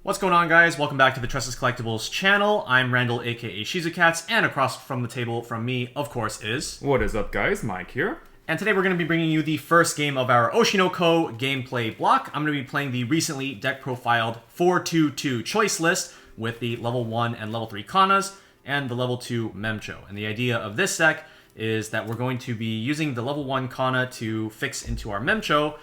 What's going on, guys? Welcome back to the Tressa's Collectibles channel. I'm Randall, aka Shizukatz, and across from the table from me, of course, is... What is up, guys? Mike here. And today we're going to be bringing you the first game of our Oshi no Ko gameplay block. I'm going to be playing the recently deck-profiled 4-2-2 choice list with the level 1 and level 3 Kanas and the level 2 Memcho. And the idea of this deck is that we're going to be using the level 1 Kana to fix into our Memcho,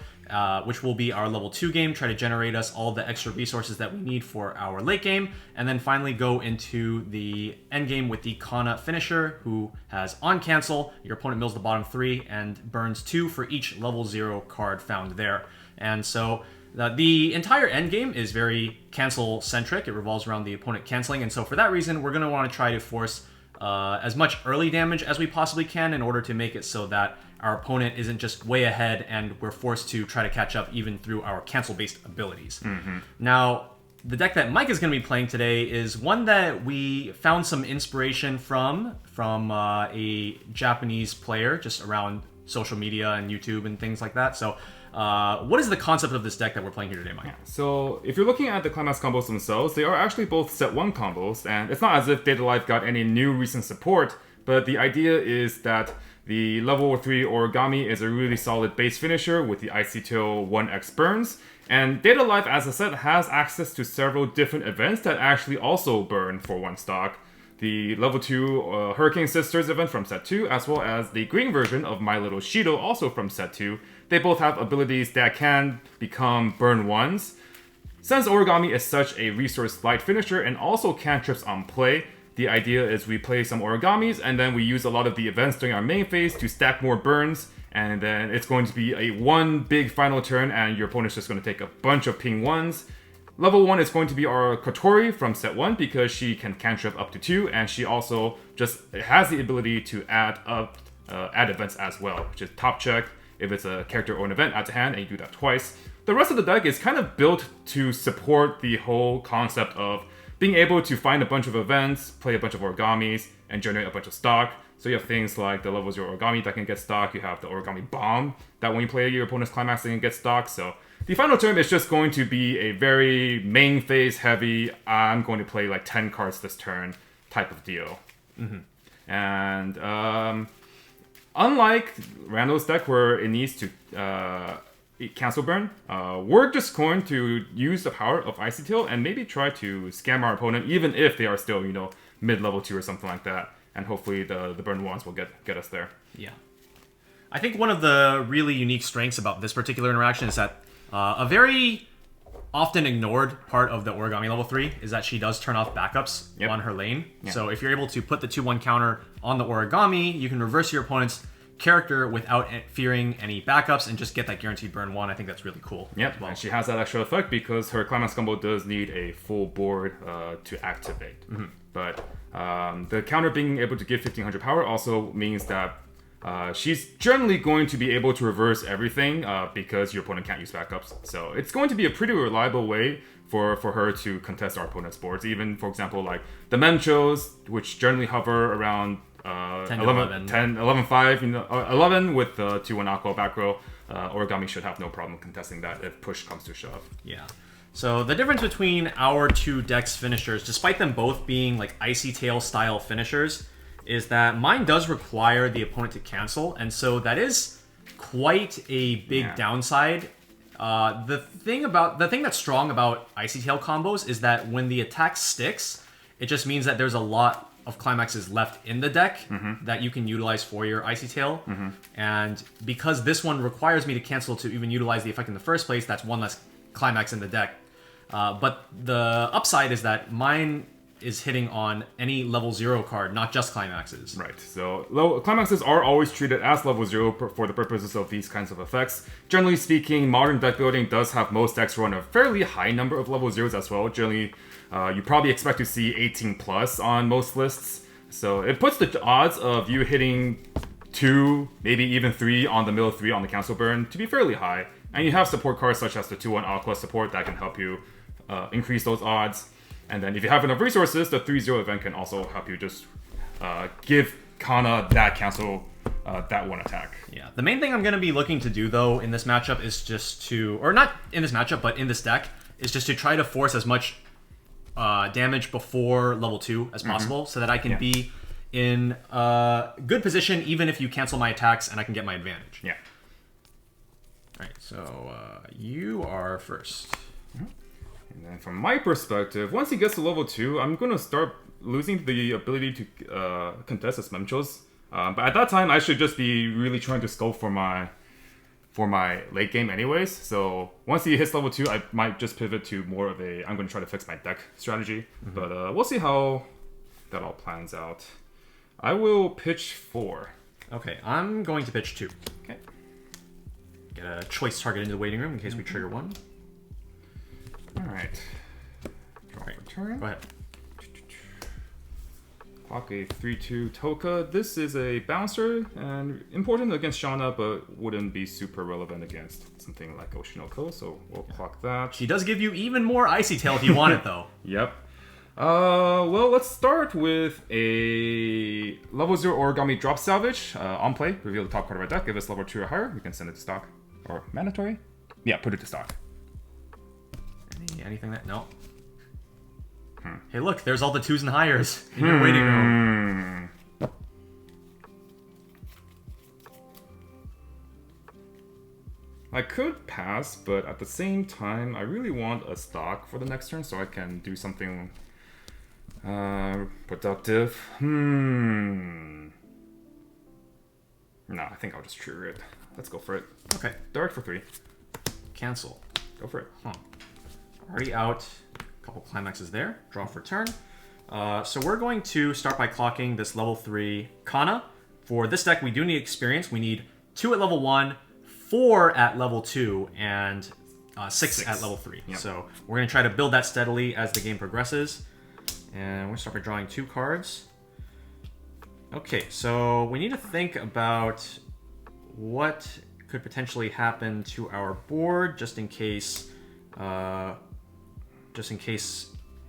which will be our level 2 game, try to generate us all the extra resources that we need for our late game, and then finally go into the end game with the Kana finisher, who has on cancel, your opponent mills the bottom 3 and burns 2 for each level 0 card found there. And so the entire end game is very cancel centric. It revolves around the opponent canceling, and so for that reason we're going to want to try to force as much early damage as we possibly can in order to make it so that our opponent isn't just way ahead and we're forced to try to catch up even through our cancel-based abilities. Now, the deck that Mike is going to be playing today is one that we found some inspiration from a Japanese player just around social media and YouTube and things like that. So what is the concept of this deck that we're playing here today, Mike? So if you're looking at the Climax combos themselves, they are actually both set 1 combos, and it's not as if Data Life got any new recent support, but the idea is that the level 3 Origami is a really solid base finisher with the Icy Tail 1x burns, and Data Life, as I said, has access to several different events that actually also burn for 1 stock. The level 2 Hurricane Sisters event from set 2, as well as the green version of My Little Shido, also from set 2. They both have abilities that can become burn 1s. Since Origami is such a resource-light finisher and also cantrips on play, the idea is we play some Origamis and then we use a lot of the events during our main phase to stack more burns, and then it's going to be a one big final turn and your opponent's just going to take a bunch of ping 1s. Level 1 is going to be our Kotori from set 1 because she can cantrip up to 2, and she also just has the ability to add events as well, which is top check. If it's a character or an event, add to hand, and you do that twice. The rest of the deck is kind of built to support the whole concept of being able to find a bunch of events, play a bunch of Origamis, and generate a bunch of stock. So you have things like the level 0 Origami that can get stock. You have the Origami Bomb that when you play your opponent's Climax, they can get stock. So the final turn is just going to be a very main phase heavy, I'm going to play like 10 cards this turn type of deal. And unlike Randall's deck where it needs to cancel burn, we're just going to use the power of Icy Tail and maybe try to scam our opponent, even if they are still, mid-level 2 or something like that. And hopefully the burn 1s will get us there. Yeah. I think one of the really unique strengths about this particular interaction is that a very often ignored part of the Origami level 3 is that she does turn off backups on her lane. So if you're able to put the 2-1 counter on the Origami, you can reverse your opponent's character without fearing any backups and just get that guaranteed burn 1. I think that's really cool. Yep, well. And she has that extra effect because her Climax combo does need a full board to activate. But the counter being able to give 1500 power also means that she's generally going to be able to reverse everything because your opponent can't use backups. So it's going to be a pretty reliable way for her to contest our opponent's boards. Even, for example, like the Memchos, which generally hover around 11-5, 11 with the 2-1 Aqua back row. Origami should have no problem contesting that if push comes to shove. Yeah. So the difference between our two decks' finishers, despite them both being like Icy Tail style finishers, is that mine does require the opponent to cancel, and so that is quite a big downside. The thing that's strong about Icy Tail combos is that when the attack sticks, it just means that there's a lot of Climaxes left in the deck that you can utilize for your Icy Tail. And because this one requires me to cancel to even utilize the effect in the first place, that's one less Climax in the deck. But the upside is that mine is hitting on any level 0 card, not just Climaxes. Right, so Climaxes are always treated as level 0 for the purposes of these kinds of effects. Generally speaking, modern deck building does have most decks run a fairly high number of level 0s as well. Generally, you probably expect to see 18 plus on most lists. So it puts the odds of you hitting 2, maybe even 3 on the middle 3 on the cancel burn to be fairly high. And you have support cards such as the 2-1 Aqua support that can help you increase those odds. And then if you have enough resources, the 3-0 event can also help you just give Kana that cancel, that one attack. Yeah, the main thing I'm going to be looking to do, though, in this matchup is just to... Or not in this matchup, but in this deck, is just to try to force as much damage before level 2 as possible, so that I can be in a good position even if you cancel my attacks and I can get my advantage. Yeah. Alright, so you are first. And then from my perspective, once he gets to level 2, I'm going to start losing the ability to contest his memchos. But at that time, I should just be really trying to scope for my late game anyways. So once he hits level 2, I might just pivot to more of a I'm going to try to fix my deck strategy. But we'll see how that all plans out. I will pitch 4. Okay, I'm going to pitch 2. Okay. Get a choice target into the waiting room in case we trigger one. Alright. Draw for turn. Go ahead. Clock a 3-2 Toka. This is a bouncer and important against Shauna, but wouldn't be super relevant against something like Oshinoko, so we'll clock that. She does give you even more Icy Tail if you want it, though. Yep. Well, let's start with a level 0 Origami Drop Salvage. On play, reveal the top card of our deck. If it's level 2 or higher, we can send it to stock. Or mandatory? Yeah, put it to stock. Anything that... No. Hey, look, there's all the 2s and higher in your waiting room. I could pass, but at the same time, I really want a stock for the next turn so I can do something productive. No, I think I'll just trigger it. Let's go for it. Okay. Direct for 3. Cancel. Go for it. Already out. Couple climaxes there. Draw for turn. So we're going to start by clocking this level 3 Kana. For this deck, we do need experience. We need 2 at level 1, 4 at level 2, and 6 at level 3. Yep. So we're going to try to build that steadily as the game progresses. And we're going to start by drawing 2 cards. Okay, so we need to think about what could potentially happen to our board just in case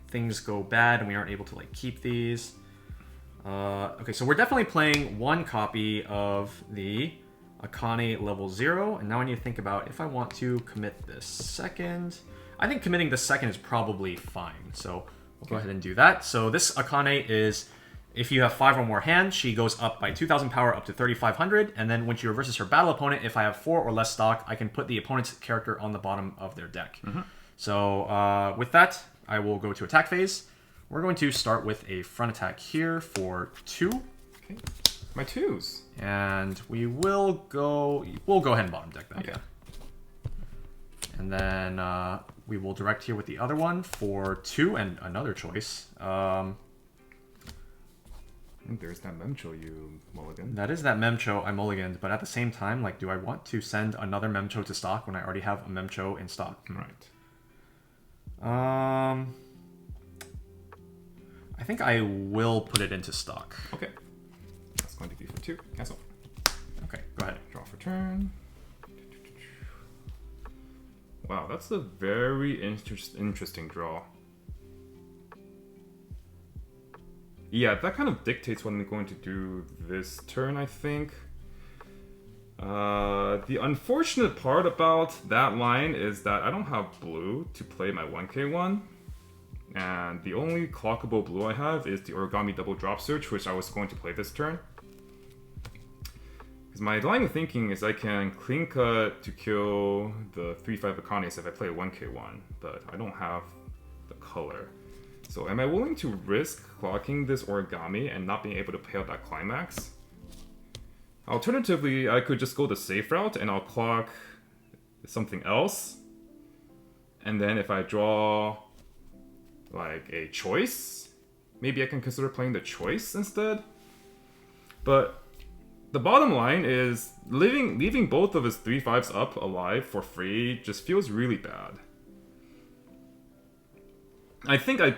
things go bad and we aren't able to like keep these. Okay, so we're definitely playing 1 copy of the Akane level 0, and now I need to think about if I want to commit this second. I think committing the second is probably fine, so we'll go ahead and do that. So this Akane is, if you have 5 or more hands, she goes up by 2,000 power up to 3,500, and then when she reverses her battle opponent, if I have 4 or less stock, I can put the opponent's character on the bottom of their deck. So with that, I will go to attack phase. We're going to start with a front attack here for 2. Okay. My 2s. And we'll go ahead and bottom deck that, okay. Yeah. And then we will direct here with the other one for 2 and another choice. I think there's that Memcho you mulligan. That is that Memcho I mulliganed, but at the same time, like, do I want to send another Memcho to stock when I already have a Memcho in stock? Right. I think I will put it into stock. Okay. That's going to be for 2. Cancel. Okay, go ahead. Draw for turn. Wow, that's a very interesting draw. Yeah, that kind of dictates what I'm going to do this turn, I think. The unfortunate part about that line is that I don't have blue to play my 1k one. And the only clockable blue I have is the Origami Double Drop Search, which I was going to play this turn. Because my line of thinking is I can clean cut to kill the 3-5 Akanes if I play a 1k one, but I don't have the color. So am I willing to risk clocking this Origami and not being able to pay out that Climax? Alternatively, I could just go the safe route and I'll clock something else. And then if I draw like a choice, maybe I can consider playing the choice instead. But the bottom line is leaving both of his 3-5s up alive for free just feels really bad. I think I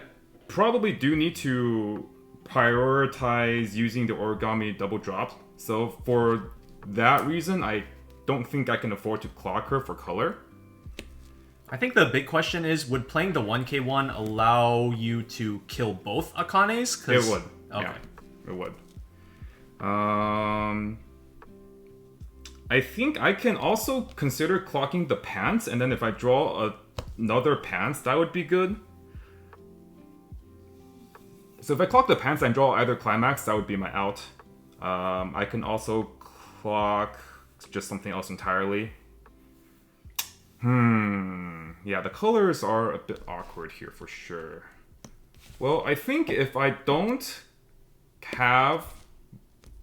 probably do need to prioritize using the Origami double drop. So for that reason, I don't think I can afford to clock her for color. I think the big question is, would playing the 1k one allow you to kill both Akanes? It would. Okay. Yeah, it would. I think I can also consider clocking the pants, and then if I draw another pants, that would be good. So if I clock the pants and draw either climax, that would be my out. I can also clock just something else entirely. Yeah, the colors are a bit awkward here for sure. Well, I think if I don't have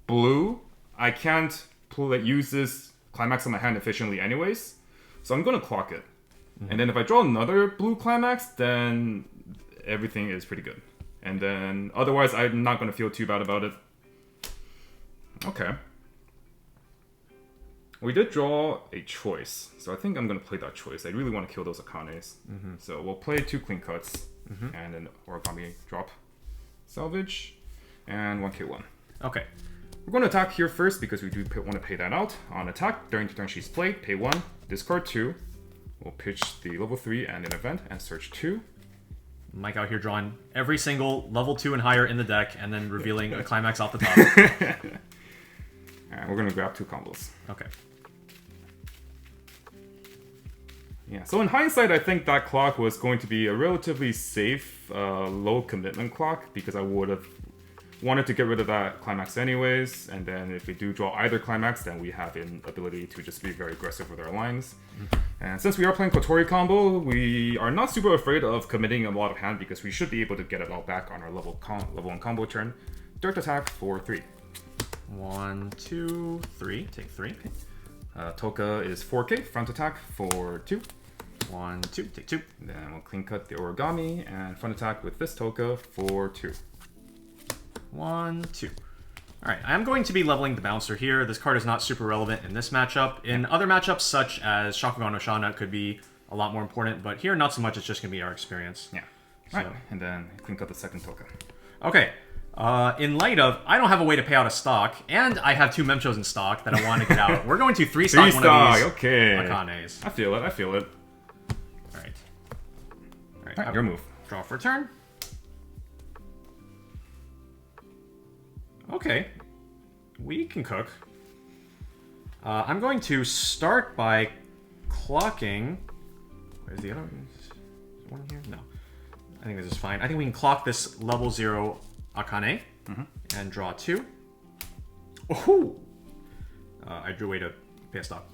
blue, I can't use this climax on my hand efficiently anyways. So I'm going to clock it. And then if I draw another blue climax, then everything is pretty good. And then otherwise, I'm not going to feel too bad about it. Okay. We did draw a choice, so I think I'm going to play that choice. I really want to kill those Akanes. So we'll play 2 clean cuts and an Origami drop. Salvage, and 1k1. Okay. We're going to attack here first because we do want to pay that out. On attack, during the turn she's played, pay 1, discard 2. We'll pitch the level 3 and an event and search 2. Mike out here drawing every single level 2 and higher in the deck and then revealing a climax off the top. And we're going to grab 2 combos. Okay. Yeah, so in hindsight, I think that clock was going to be a relatively safe, low commitment clock because I would have wanted to get rid of that climax anyways, and then if we do draw either climax, then we have an ability to just be very aggressive with our lines. And since we are playing Kotori combo, we are not super afraid of committing a lot of hand because we should be able to get it all back on our level 1 combo turn. Direct attack for 3. 1, 2, 3. Take 3. Toka is 4k, front attack for 2. 1, 2. Take 2. Then we'll clean cut the Origami and front attack with this Toka for 2. 1, 2. Alright, I'm going to be leveling the bouncer here. This card is not super relevant in this matchup. In other matchups, such as Shakugan no Shana, it could be a lot more important, but here, not so much. It's just going to be our experience. Yeah. Right, and then clean cut the second Toka. Okay. In light of, I don't have a way to pay out a stock, and I have 2 Memchos in stock that I want to get out. We're going to 3-stock one of these Akanes. I feel it, I feel it. Alright, your move. Draw for turn. Okay. We can cook. I'm going to start by clocking... Where's the other one? Is one here? No. I think this is fine. I think we can clock this level 0 Akane and draw 2. Oh! I drew away to pay a stock.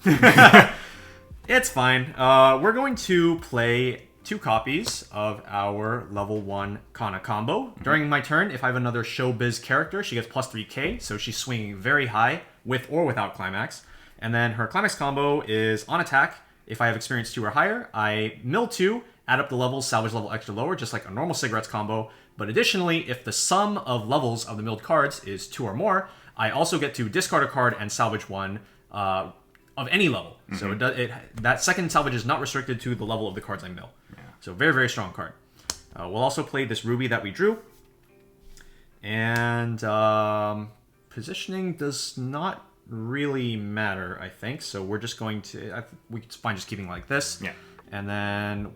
It's fine. We're going to play 2 copies of our level 1 Kana combo. During my turn, if I have another Showbiz character, she gets plus 3k, so she's swinging very high, with or without climax. And then her climax combo is on attack. If I have experience 2 or higher, I mill 2, add up the levels, salvage level extra lower, just like a normal cigarettes combo. But additionally, if the sum of levels of the milled cards is 2 or more, I also get to discard a card and salvage 1 of any level. So that second salvage is not restricted to the level of the cards I mill. So very, very strong card. We'll also play this Ruby that we drew. And positioning does not really matter, I think. So we're just going to... it's fine just keeping like this. Yeah. And then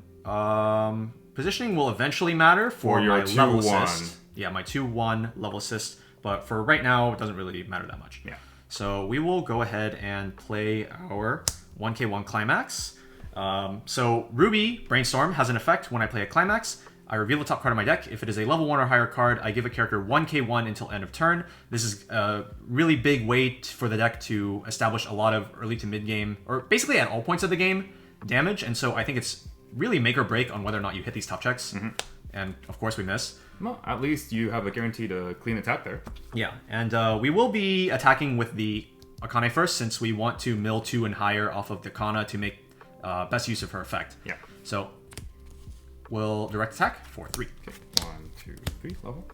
positioning will eventually matter for your my level 2-1. assist. Yeah, my 2-1 level assist. But for right now, it doesn't really matter that much. Yeah. So we will go ahead and play our 1k1 climax. So Ruby Brainstorm has an effect when I play a climax. I reveal the top card of my deck. If it is a level 1 or higher card, I give a character 1k1 until end of turn. This is a really big way for the deck to establish a lot of early to mid game, or basically at all points of the game, damage. And so I think it's really make or break on whether or not you hit these top checks. And of course we miss. Well, at least you have a guaranteed clean attack there. Yeah, and we will be attacking with the Akane first, since we want to mill 2 and higher off of the Kana to make best use of her effect. Yeah. So we'll direct attack for 3. Okay. 1, 2, 3 level.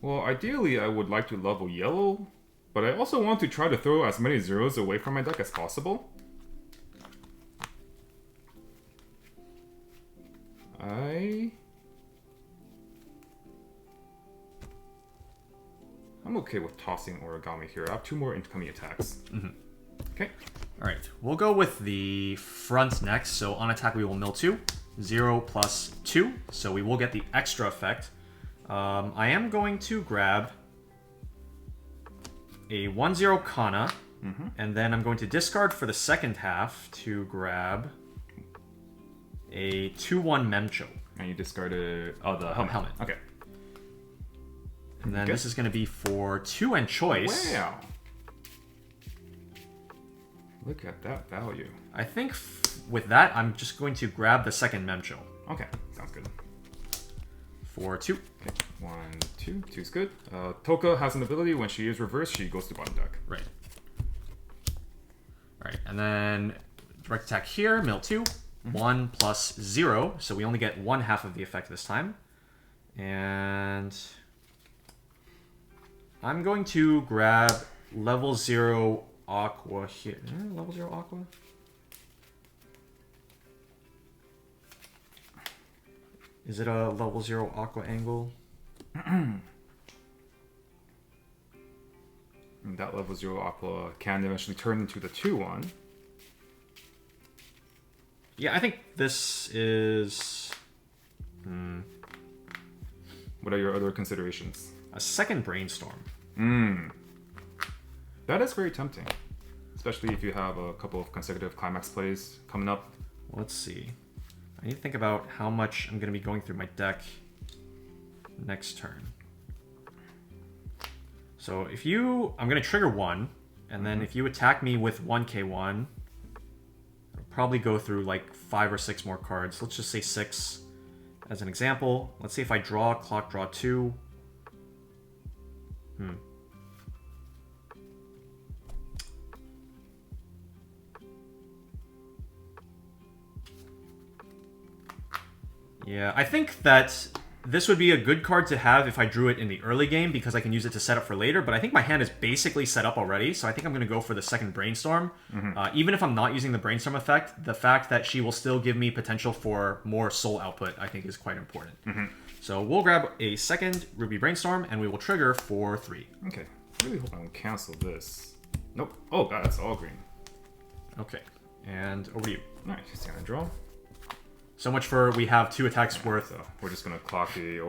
Well, ideally I would like to level yellow, but I also want to try to throw as many zeros away from my deck as possible. I'm okay with tossing Origami here. I have 2 more incoming attacks. Okay. Alright, we'll go with the front next. So on attack we will mill 2. 0 plus 2. So we will get the extra effect. I am going to grab a 1-0 Kana. And then I'm going to discard for the second half to grab a 2-1 Memcho. And you discarded the helmet. Helmet. Okay. And then this is going to be for 2 and choice. Wow. Look at that value. I think with that, I'm just going to grab the second Memcho. Okay, sounds good. For 2. Okay, 1, 2. 2's good. Toka has an ability, when she is reversed, she goes to bottom deck. Right. Alright, and then direct attack here, mill 2. 1 plus 0, so we only get 1/2 of the effect this time. And I'm going to grab level 0 Aqua here. Level 0 Aqua? Is it a level 0 Aqua angle? And that level 0 Aqua can eventually turn into the 2/1. Yeah, I think this is... What are your other considerations? a second Brainstorm. That is very tempting. Especially if you have a couple of consecutive climax plays coming up. Let's see. I need to think about how much I'm going to be going through my deck next turn. So if you... I'm going to trigger 1, and then if you attack me with 1k1, I'll probably go through like 5 or 6 more cards. Let's just say 6 as an example. Let's see if I draw, clock draw 2. Yeah, I think that this would be a good card to have if I drew it in the early game because I can use it to set up for later, but I think my hand is basically set up already, so I think I'm going to go for the second Brainstorm. Even if I'm not using the Brainstorm effect, the fact that she will still give me potential for more soul output I think is quite important. So we'll grab a second Ruby Brainstorm and we will trigger for 3. Okay, I really hope I don't cancel this. Nope. Oh god, that's all green. Okay, and over to you. Alright, just gonna draw. So much for we have 2 attacks worth. So we're just gonna clock the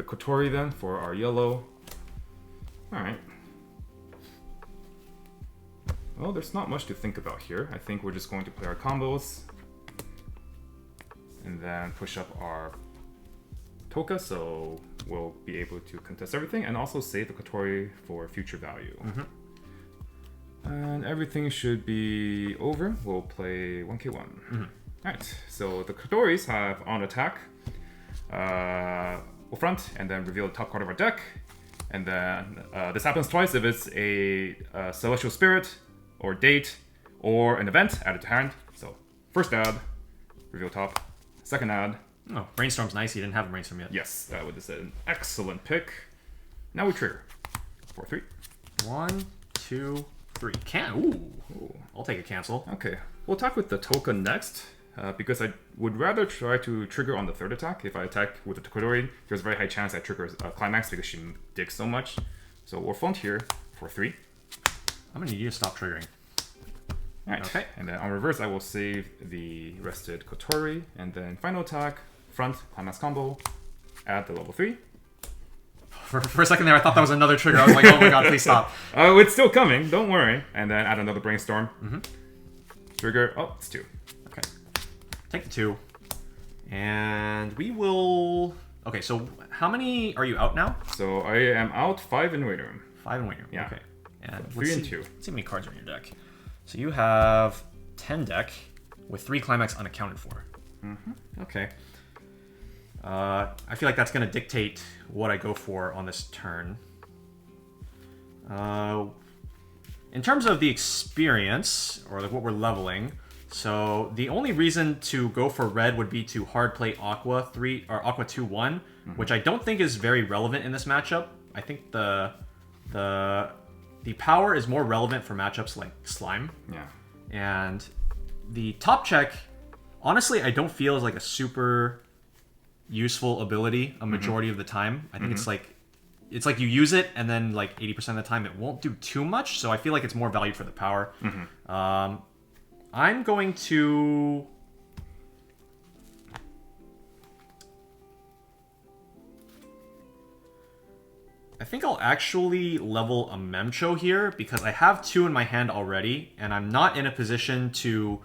Kotori then for our yellow. Alright. Well, there's not much to think about here. I think we're just going to play our combos. And then push up our Toka, so we'll be able to contest everything and also save the Kotori for future value. And everything should be over. We'll play 1k1. Alright, so the Kotoris have on attack, will front, and then reveal the top card of our deck. And then this happens twice if it's a Celestial Spirit, or Date, or an event added to hand. So, first add, reveal top. Second add. Oh, Brainstorm's nice, you didn't have a Brainstorm yet. Yes, that was an excellent pick. Now we trigger. 4-3. 1, 2, 3. Ooh. I'll take a cancel. Okay, we'll attack with the Toka next. Because I would rather try to trigger on the third attack. If I attack with the Kotori, there's a very high chance I trigger a Climax because she digs so much. So we'll front here for 3. I'm going to need you to stop triggering. Alright, Okay. And then on reverse, I will save the rested Kotori. And then final attack, front, Climax combo, add the level 3. For a second there, I thought that was another trigger. I was like, oh my god, please stop. Oh, it's still coming, don't worry. And then add another Brainstorm. Trigger, oh, it's 2. Take the 2. And we will... Okay, so how many are you out now? So I am out 5 in waiting room. 5 in waiting room. Yeah. Okay. And 3 and 2. Let's see how many cards are in your deck. So you have 10 deck with 3 Climax unaccounted for. Okay. I feel like that's going to dictate what I go for on this turn. In terms of the experience, or like what we're leveling... So the only reason to go for red would be to hard play Aqua 3 or Aqua 2-1, which I don't think is very relevant in this matchup. I think the power is more relevant for matchups like Slime. Yeah. And the top check, honestly, I don't feel is like a super useful ability a majority of the time. I think it's like you use it and then like 80% of the time it won't do too much. So I feel like it's more valued for the power. I'm going to... I think I'll actually level a Memcho here because I have 2 in my hand already and I'm not in a position to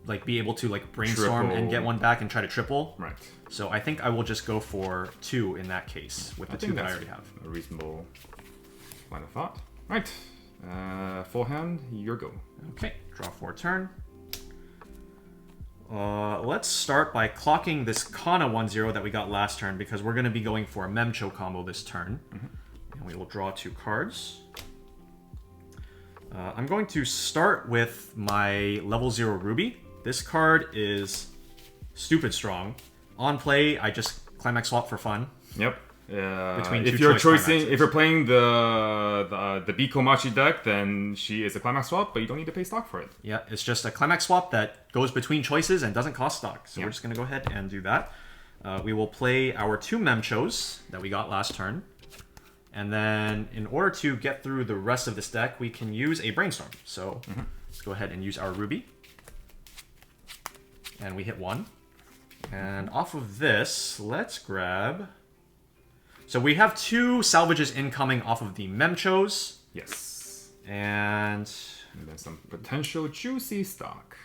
like be able to like brainstorm and get one back and try to triple. Right. So I think I will just go for 2 in that case with the 2 that I already have. A reasonable line of thought. Right. Full hand, your go. Okay, draw 4 turn. Let's start by clocking this Kana 1-0 that we got last turn because we're going to be going for a Memcho combo this turn. And we will draw 2 cards. I'm going to start with my level 0 Ruby. This card is stupid strong. On play, I just climax swap for fun. Yep. Between if two you're choice if you're playing the Bikomachi deck, then she is a climax swap, but you don't need to pay stock for it. Yeah, it's just a climax swap that goes between choices and doesn't cost stock. So we're just going to go ahead and do that. We will play our 2 Memchos that we got last turn. And then in order to get through the rest of this deck, we can use a Brainstorm. So let's go ahead and use our Ruby. And we hit 1. And off of this, let's grab... So we have 2 salvages incoming off of the Memchos. Yes. And then some potential juicy stock.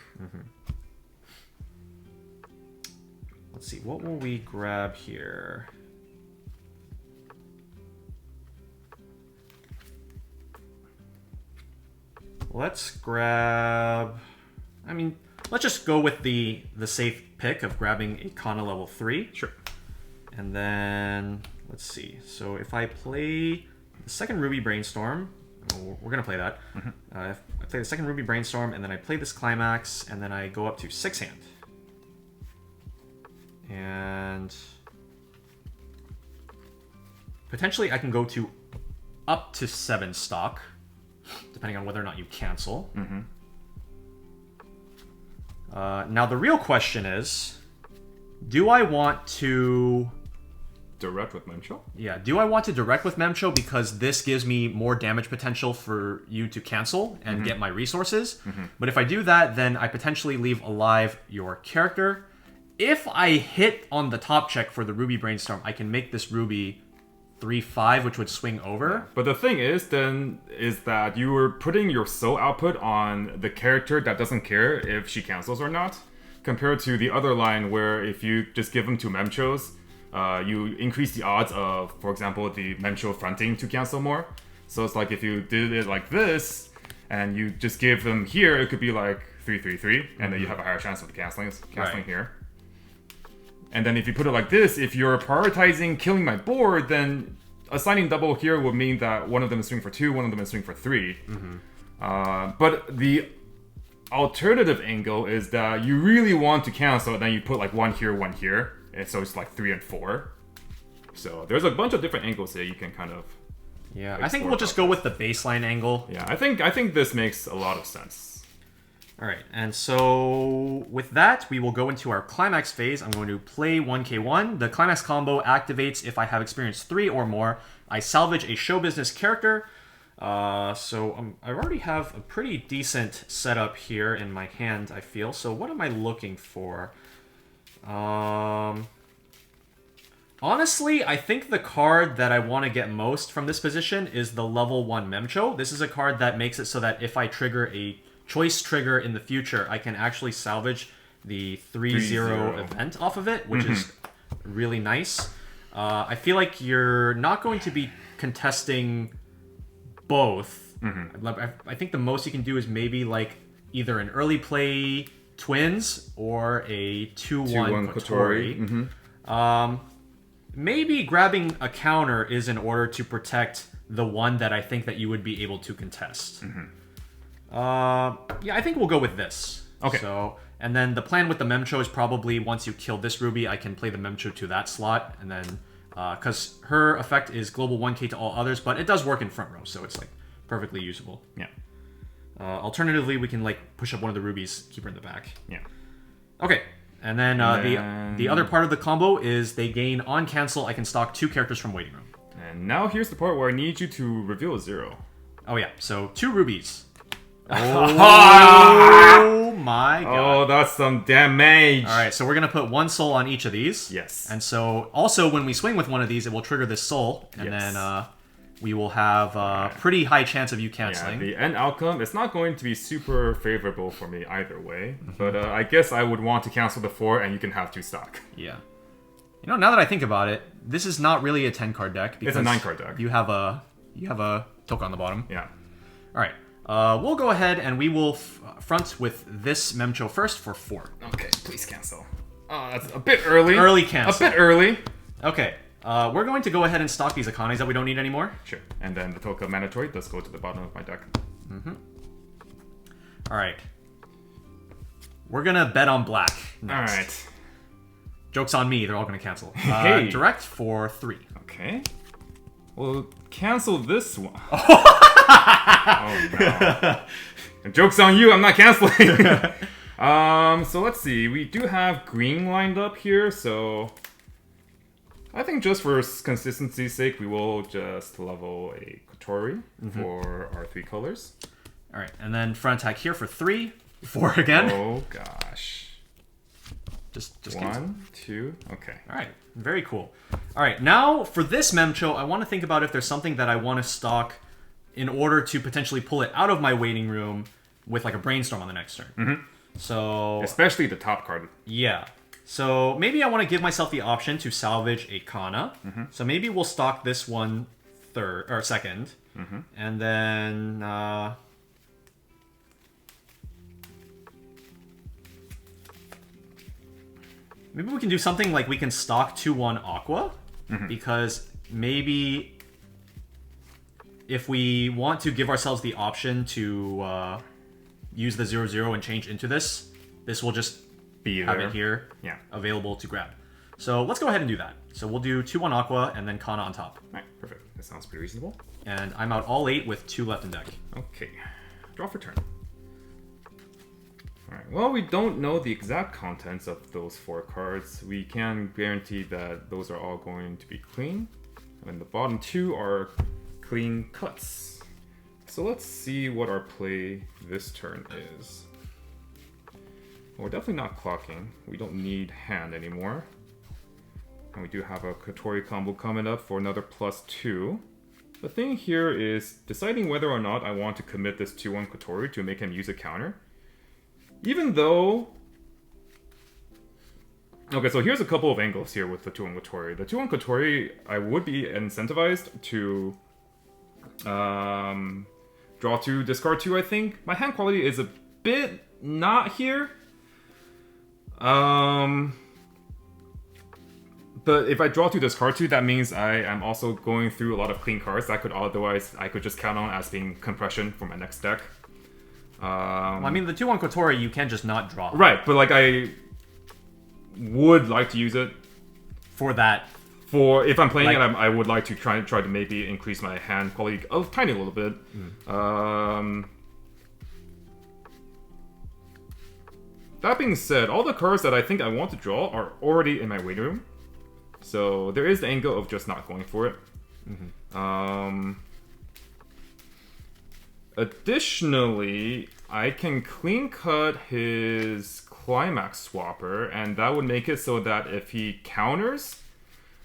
Let's see, what will we grab here? Let's grab... I mean, let's just go with the safe pick of grabbing a Kana level 3. Sure. And then, let's see. So if I play the second Ruby Brainstorm, we're going to play that. If I play the second Ruby Brainstorm, and then I play this Climax, and then I go up to 6 hand. And potentially I can go to up to 7 stock, depending on whether or not you cancel. Now the real question is, do I want to... Direct with Memcho? Yeah, do I want to direct with Memcho because this gives me more damage potential for you to cancel and get my resources? But if I do that, then I potentially leave alive your character. If I hit on the top check for the Ruby Brainstorm, I can make this Ruby 3/5, which would swing over. But the thing is, then, is that you were putting your soul output on the character that doesn't care if she cancels or not, compared to the other line where if you just give them 2 Memchos, you increase the odds of, for example, the Memcho fronting to cancel more. So it's like if you did it like this, and you just give them here, it could be like 3/3/3, and then you have a higher chance of canceling here. And then if you put it like this, if you're prioritizing killing my board, then assigning double here would mean that one of them is swing for 2, one of them is swing for 3. But the alternative angle is that you really want to cancel, and then you put like 1 here, and so it's like 3 and 4. So there's a bunch of different angles here you can kind of... Yeah, I think we'll just go with the baseline angle. Yeah, I think this makes a lot of sense. Alright, and so with that, we will go into our Climax phase. I'm going to play 1k1. The Climax combo activates if I have experience 3 or more. I salvage a show business character. I already have a pretty decent setup here in my hand, I feel. So what am I looking for? Honestly, I think the card that I want to get most from this position is the level 1 Memcho. This is a card that makes it so that if I trigger a choice trigger in the future, I can actually salvage the 3/0 event off of it, which is really nice. I feel like you're not going to be contesting both. I think the most you can do is maybe like either an early play Twins or a 2/1 Kotori. Maybe grabbing a counter is in order to protect the one that I think that you would be able to contest. Yeah, I think we'll go with this. Okay. So, and then the plan with the Memcho is probably once you kill this Ruby, I can play the Memcho to that slot, and then because her effect is global 1k to all others, but it does work in front row, so it's like perfectly usable. Yeah. Alternatively, we can like push up one of the Rubies, keep her in the back. Yeah. Okay. And then, the other part of the combo is they gain on cancel. I can stock 2 characters from waiting room. And now here's the part where I need you to reveal a 0. Oh yeah, so 2 Rubies. Oh my god. Oh, that's some damage. Alright, so we're going to put 1 soul on each of these. Yes. And so, also, when we swing with one of these, it will trigger this soul. And then, we will have a pretty high chance of you Yeah, canceling. the end outcome is not going to be super favorable for me either way. But I guess I would want to cancel the 4 and you can have 2 stock. Yeah. You know, now that I think about it, this is not really a 10-card deck. Because It's a 9-card deck. You have a token on the bottom. Yeah. All right. We'll go ahead and we will front with this Memcho first for 4. Okay, please cancel. Oh, that's a bit early. Early cancel. A bit early. Okay. We're going to go ahead and stock these Akanes that we don't need anymore. Sure. And then the Toka Mandatory does go to the bottom of my deck. All right. We're going to bet on black next. All right. Joke's on me. They're all going to cancel. Hey. Direct for 3. Okay. Well, cancel this one. Oh, no. Joke's on you. I'm not canceling. So let's see. We do have green lined up here, so I think just for consistency's sake, we will just level a Kotori for our 3 colors. All right, and then front attack here for 3. 4 again. Oh gosh. Just 1, 2. Okay. All right, very cool. All right, now for this Memcho, I want to think about if there's something that I want to stock in order to potentially pull it out of my waiting room with like a brainstorm on the next turn. So Especially the top card. yeah. So maybe I want to give myself the option to salvage a Kana. So maybe we'll stock this one second. And then maybe we can do something like we can stock 2/1 Aqua. Because maybe if we want to give ourselves the option to use the 0/0 and change into this will just Be have there. it here, Yeah. available to grab. So let's go ahead and do that. So we'll do 2/1 Aqua and then Kana on top. Alright, perfect. That sounds pretty reasonable. And I'm out all 8 with 2 left in deck. Okay. Draw for turn. Alright, well, we don't know the exact contents of those 4 cards. We can guarantee that those are all going to be clean. And the bottom 2 are clean cuts. So let's see what our play this turn is. Well, we're definitely not clocking. We don't need hand anymore. And we do have a Kotori combo coming up for another +2. The thing here is deciding whether or not I want to commit this 2/1 Kotori to make him use a counter. Even though... Okay, so here's a couple of angles here with the 2/1 Kotori. The 2/1 Kotori, I would be incentivized to draw 2, discard 2, I think. My hand quality is a bit not here. But if I draw 2, discard 2, that means I am also going through a lot of clean cards that I could just count on as being compression for my next deck. Well, I mean, the 2/1 Kotori, you can't just not draw. Right, but like I would like to use it For that. for if I'm playing Like- it. I would like to try to maybe increase my hand quality a tiny little bit. That being said, all the cards that I think I want to draw are already in my waiting room, so there is the angle of just not going for it. Additionally, I can clean cut his climax swapper, and that would make it so that if he counters,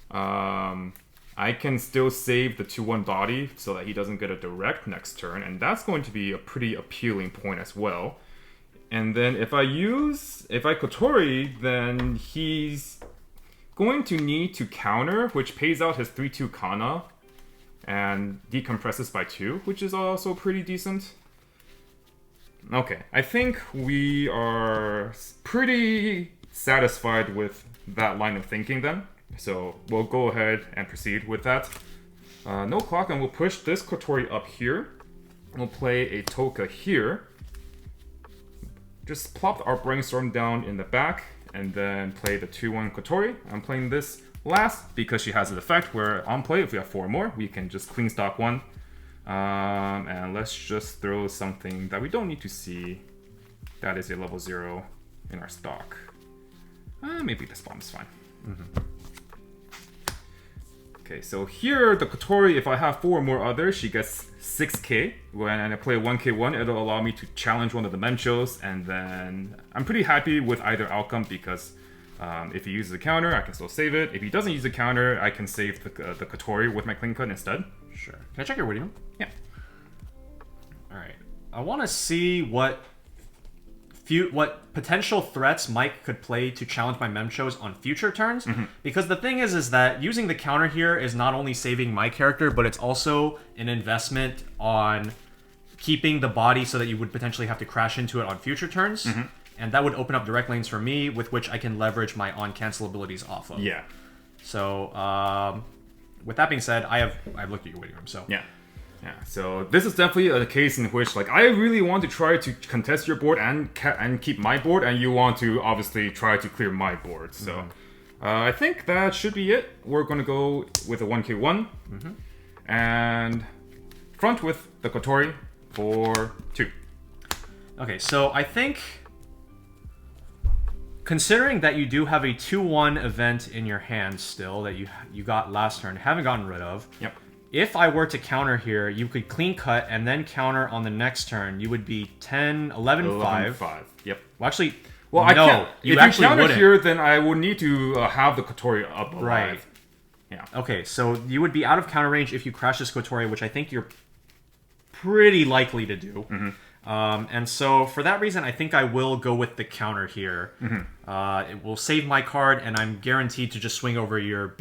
I can still save the 2/1 body so that he doesn't get a direct next turn, and that's going to be a pretty appealing point as well. And then if I Kotori, then he's going to need to counter, which pays out his 3/2 Kana and decompresses by 2, which is also pretty decent. Okay, I think we are pretty satisfied with that line of thinking then. So we'll go ahead and proceed with that. No clock, and we'll push this Kotori up here. We'll play a Toka here. Just plop our brainstorm down in the back, and then play the 2/1 Kotori. I'm playing this last because she has an effect where on play, if we have 4 more, we can just clean stock 1. And let's just throw something that we don't need to see. That is a level 0 in our stock. Maybe this bomb is fine. Okay, so here, the Kotori, if I have 4 more others, she gets 6k. When I play 1k1, it'll allow me to challenge one of the Memchos, and then I'm pretty happy with either outcome because if he uses a counter, I can still save it. If he doesn't use a counter, I can save the Kotori with my clean cut instead. Sure. Can I check your waiting room? Yeah. All right. I want to see what potential threats Mike could play to challenge my Memchos on future turns. Because the thing is that using the counter here is not only saving my character, but it's also an investment on keeping the body so that you would potentially have to crash into it on future turns. And that would open up direct lanes for me, with which I can leverage my on-cancel abilities off of. Yeah. So, with that being said, I've looked at your waiting room, so... Yeah. Yeah, so this is definitely a case in which, like, I really want to try to contest your board and keep my board, and you want to obviously try to clear my board. So I think that should be it. We're going to go with a 1k1 and front with the Kotori for 2. Okay, so I think, considering that you do have a 2-1 event in your hand still that you got last turn, haven't gotten rid of. Yep. If I were to counter here, you could clean cut and then counter on the next turn. You would be 10, 11, 5. 5. Yep. Well, actually, well, no, I can't. you if actually you counter wouldn't. here, then I would need to have the Kotori up alive. Right. Yeah. Okay, so you would be out of counter range if you crash this Kotori, which I think you're pretty likely to do. And so for that reason, I think I will go with the counter here. It will save my card, and I'm guaranteed to just swing over your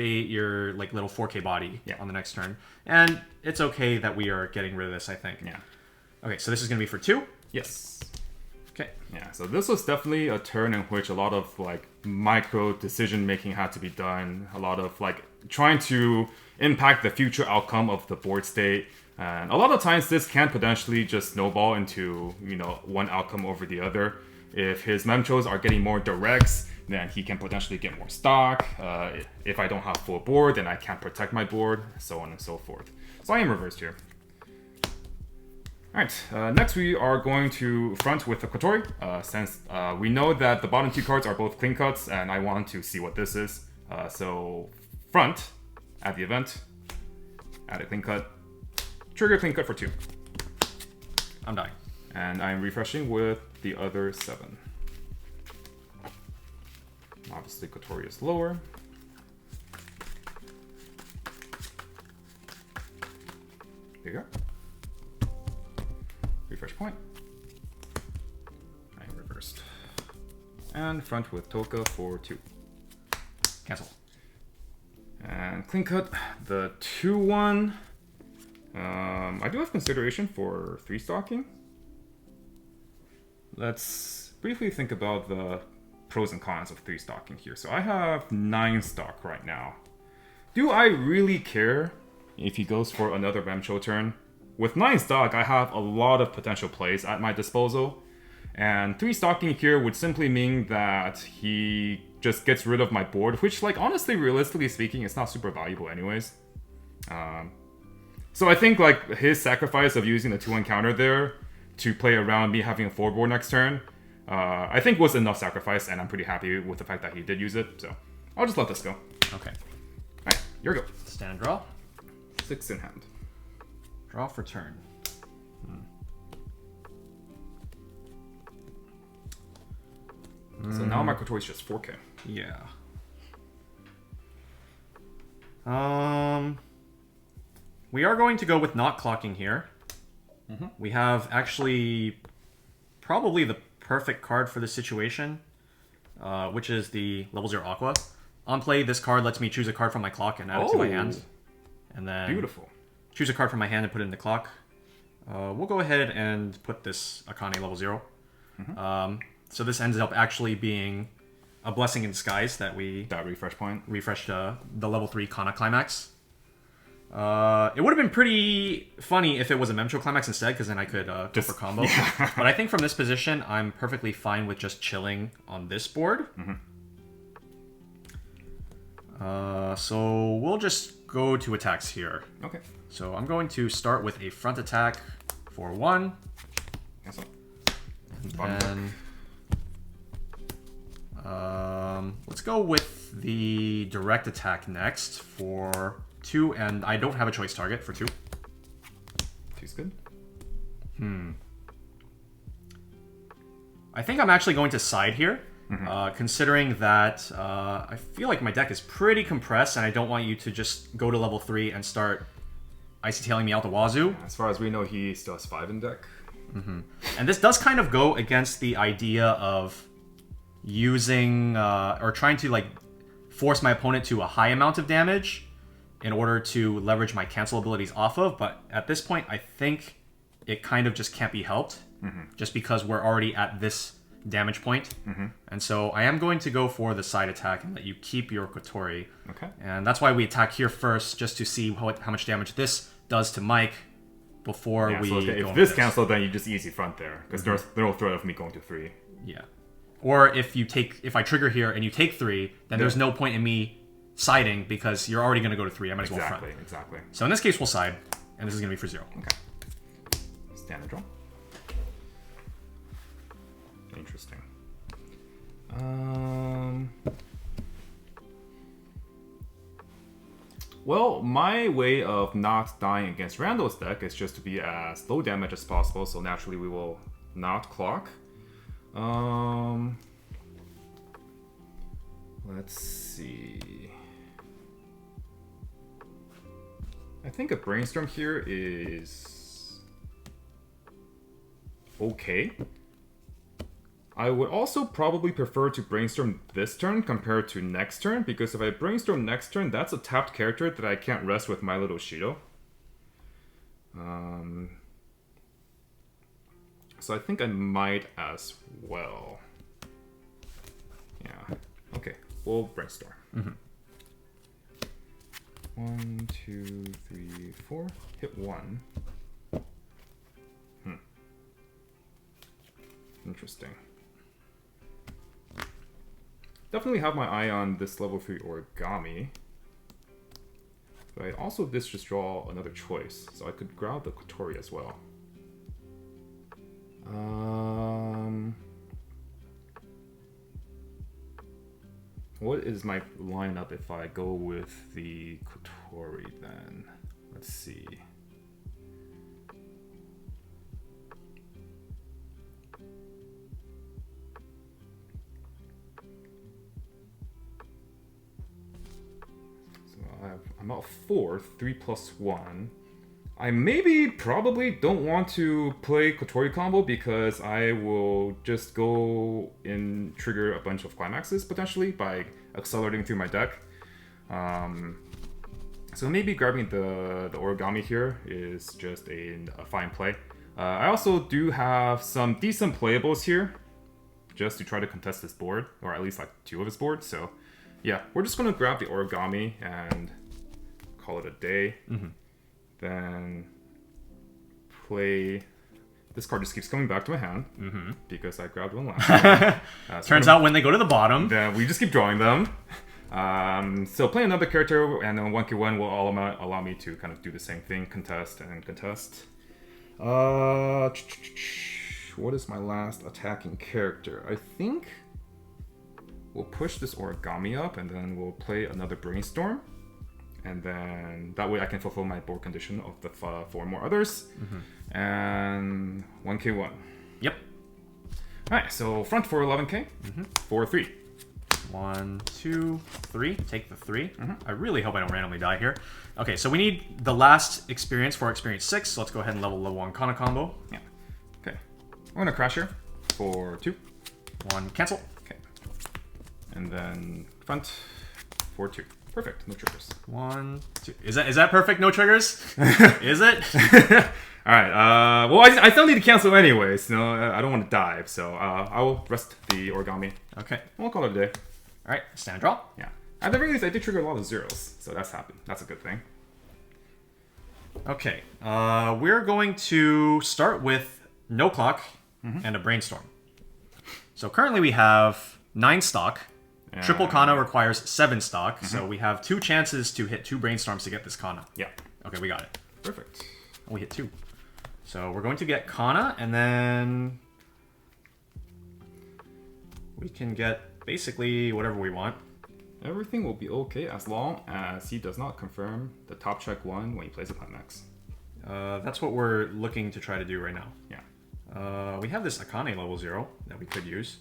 like little 4K body on the next turn. And it's okay that we are getting rid of this, I think. Yeah. Okay, so this is going to be for 2? Yes. Okay. Yeah, so this was definitely a turn in which a lot of, like, micro decision making had to be done. A lot of, like, trying to impact the future outcome of the board state. And a lot of times this can potentially just snowball into, you know, one outcome over the other. If his Memchos are getting more directs, then he can potentially get more stock. If I don't have full board, then I can't protect my board, so on and so forth. So I am reversed here. Alright, next we are going to front with the Kotori, since we know that the bottom 2 cards are both clean cuts, and I want to see what this is. So front, at the event, add a clean cut, trigger clean cut for 2. I'm dying. And I'm refreshing with the other 7. Obviously, Kotori is lower. There you go. Refresh point. I'm reversed. And front with Toka for 2. Cancel. And clean cut the 2-1. I do have consideration for 3 stocking. Let's briefly think about the pros and cons of 3 stocking here. So I have 9 stock right now. Do I really care if he goes for another Memcho turn? With 9 stock, I have a lot of potential plays at my disposal. And 3 stocking here would simply mean that he just gets rid of my board, which, like, honestly, realistically speaking, it's not super valuable anyways. So I think, like, his sacrifice of using the 2-1 counter there to play around me having a 4 board next turn, I think was enough sacrifice, and I'm pretty happy with the fact that he did use it, so I'll just let this go. Okay. Alright, here we go. Stand draw. 6 in hand. Draw for turn. So now my Kotori is just 4K. Yeah. We are going to go with not clocking here. We have actually probably the perfect card for this situation, which is the level 0 Aqua. On play, this card lets me choose a card from my clock and add it to my hand. And then Beautiful. choose a card from my hand and put it in the clock. We'll go ahead and put this Akane level 0. So this ends up actually being a blessing in disguise that we That refresh point. refreshed the level 3 Kana Climax. It would have been pretty funny if it was a Memcho Climax instead, because then I could go for combo. Yeah. But I think from this position, I'm perfectly fine with just chilling on this board. So we'll just go to attacks here. Okay. So I'm going to start with a front attack for 1. Cancel. And let's go with the direct attack next for 2, and I don't have a choice target for 2. 2's good. I think I'm actually going to side here, considering that I feel like my deck is pretty compressed, and I don't want you to just go to level 3 and start Icy Tailing me out the wazoo. As far as we know, he still has 5 in deck. And this does kind of go against the idea of using or trying to like force my opponent to a high amount of damage in order to leverage my cancel abilities off of. But at this point, I think it kind of just can't be helped, just because we're already at this damage point. And so I am going to go for the side attack and let you keep your Kotori. Okay. And that's why we attack here first, just to see how much damage this does to Mike before we so go if this cancel, then you just easy front there, because there's no threat of me going to 3. Yeah. Or if I trigger here and you take 3, then there's no point in me siding because you're already going to go to 3. I might as well front. Exactly. So in this case, we'll side, and this is going to be for 0. Okay. Standard draw. Interesting. Well, my way of not dying against Randall's deck is just to be as low damage as possible, so naturally we will not clock. Let's see. I think a brainstorm here is okay. I would also probably prefer to brainstorm this turn compared to next turn, because if I brainstorm next turn, that's a tapped character that I can't rest with my little Shido. So I think I might as well. Yeah. Okay. We'll brainstorm. 1, 2, 3, 4. Hit 1. Interesting. Definitely have my eye on this level 3 Origami. But I also did just draw another choice, so I could grab the Kotori as well. What is my lineup if I go with the Kotori then? Let's see. I'm at 4, 3 plus 1. I probably don't want to play Kotori combo because I will just go and trigger a bunch of climaxes potentially by accelerating through my deck. So maybe grabbing the Origami here is just a fine play. I also do have some decent playables here just to try to contest this board, or at least like 2 of his boards. So yeah, we're just going to grab the Origami and call it a day. Then play. This card just keeps coming back to my hand because I grabbed one last time. Turns out when they go to the bottom, then we just keep drawing them. So play another character, and then 1k1 will allow me to kind of do the same thing, contest and contest. What is my last attacking character? I think we'll push this Origami up, and then we'll play another Brainstorm. And then that way I can fulfill my board condition of the 4 more others. And 1k1. Yep. Alright, so front for 11k. 4, 3. 1, 2, 3. Take the 3. I really hope I don't randomly die here. Okay, so we need the last experience for experience 6. So let's go ahead and level 1 Kana combo. Yeah. Okay. We're gonna crash here for 2. 1 cancel. Okay. And then front for 2. Perfect. No triggers. 1, 2. Is that perfect? No triggers? Is it? All right. Well, I still need to cancel anyways. No, I don't want to dive, so I will rest the Origami. Okay. We'll call it a day. All right. Stand draw. Yeah. At the very least, I did trigger a lot of zeros, so that's happened. That's a good thing. Okay. We're going to start with no clock and a brainstorm. So currently we have 9 stock. Triple Kana requires 7 stock, so we have 2 chances to hit 2 brainstorms to get this Kana. Yeah. Okay, we got it. Perfect. We hit 2. So we're going to get Kana, and then we can get basically whatever we want. Everything will be okay as long as he does not confirm the top check 1 when he plays a climax. That's what we're looking to try to do right now. Yeah. We have this Akane level 0 that we could use.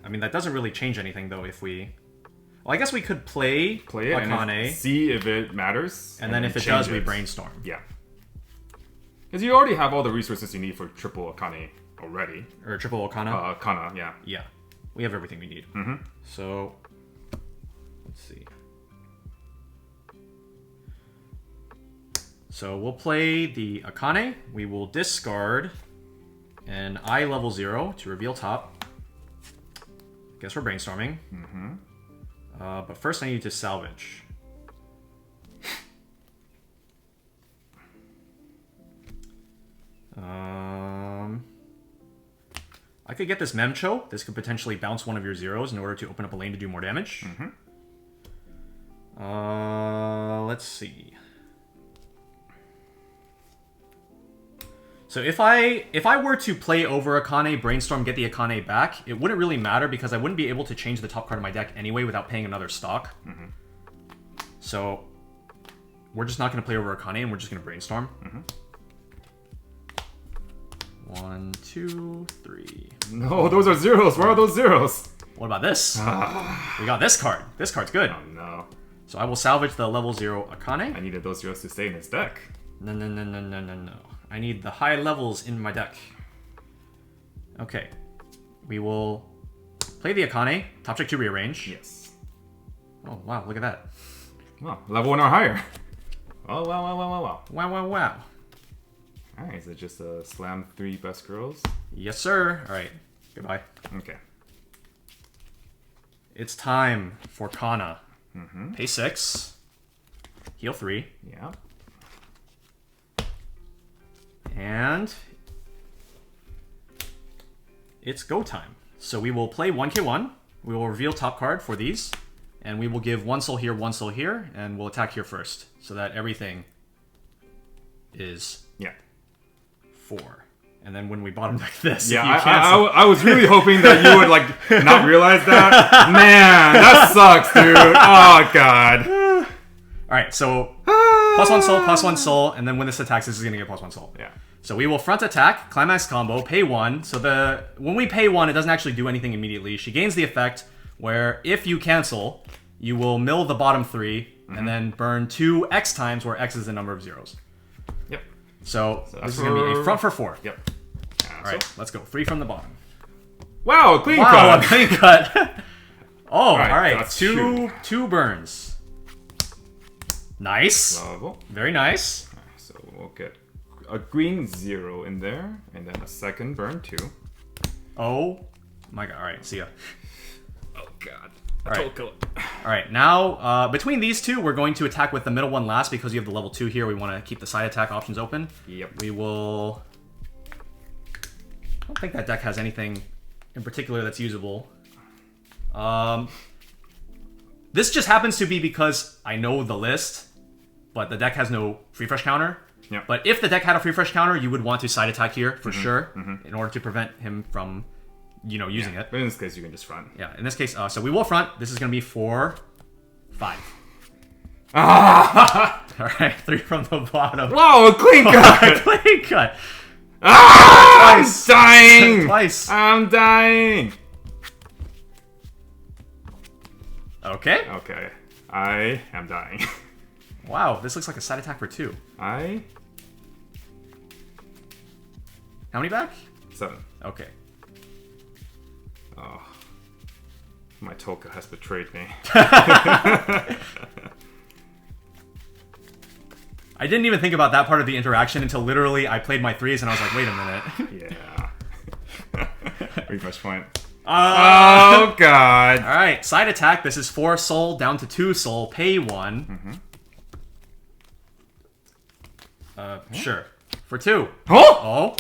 I mean, that doesn't really change anything, though, if we... Well, I guess we could play it Akane. and see if it matters. And then if it does, we brainstorm. Yeah. Because you already have all the resources you need for triple Akane already. Or triple Okana. Kana, yeah. Yeah. We have everything we need. So, let's see. So we'll play the Akane. We will discard an I level 0 to reveal top. Guess we're brainstorming. But first I need to salvage. I could get this Memcho. This could potentially bounce one of your zeros in order to open up a lane to do more damage. Let's see. So if I were to play over Akane, brainstorm, get the Akane back, it wouldn't really matter because I wouldn't be able to change the top card of my deck anyway without paying another stock. So we're just not going to play over Akane and we're just going to brainstorm. 1, 2, 3. No, those are zeros. Where are those zeros? What about this? We got this card. This card's good. Oh no. So I will salvage the level 0 Akane. I needed those zeros to stay in his deck. No. I need the high levels in my deck. Okay. We will play the Akane. Top check to rearrange. Yes. Oh, wow. Look at that. Wow, level 1 or higher. Oh, wow. Wow. Alright, is it just a slam 3 best girls? Yes, sir. All right. Goodbye. Okay. It's time for Kana. Pay 6. Heal 3. Yeah. And it's go time. So we will play 1k1. We will reveal top card for these. And we will give 1 soul here, 1 soul here. And we'll attack here first. So that everything is 4. And then when we bottom deck this, Yeah, if you cancel... I was really hoping that you would, like, not realize that. Man, that sucks, dude. Oh, God. Alright, so plus 1 soul, and then when this attacks, this is going to get plus 1 soul. Yeah. So we will front attack, climax combo, pay 1. So when we pay 1, it doesn't actually do anything immediately. She gains the effect where if you cancel, you will mill the bottom 3, and then burn 2 X times, where X is the number of zeros. Yep. So this is going to be a front for 4. Yep. Alright, let's go. 3 from the bottom. Wow, clean Wow, cut. a clean cut. Oh, Alright, alright. that's Two burns. Nice. Level. Very nice. So we'll get a green 0 in there, and then a second burn 2. Oh my god. Alright, see ya. Oh, God. Alright. Alright, now, between these two, we're going to attack with the middle one last because you have the level 2 here. We want to keep the side attack options open. Yep. We will... I don't think that deck has anything in particular that's usable. This just happens to be because I know the list, but the deck has no free fresh counter. Yep. But if the deck had a free fresh counter, you would want to side attack here for sure in order to prevent him from, using it. But in this case, you can just front. Yeah, in this case, so we will front. This is going to be 4, 5. Ah! Alright, 3 from the bottom. Whoa, clean cut! Clean cut! Ah! Twice. I'm dying! Twice. I'm dying! Okay. Okay. I am dying. Wow, this looks like a side attack for 2. How many back? 7. Okay. Oh. My Toka has betrayed me. I didn't even think about that part of the interaction until literally I played my 3s and I was like, wait a minute. Yeah. Refresh point. Oh, God. Alright, side attack. This is 4 soul down to 2 soul. Pay 1. Sure. For 2. Oh! Oh.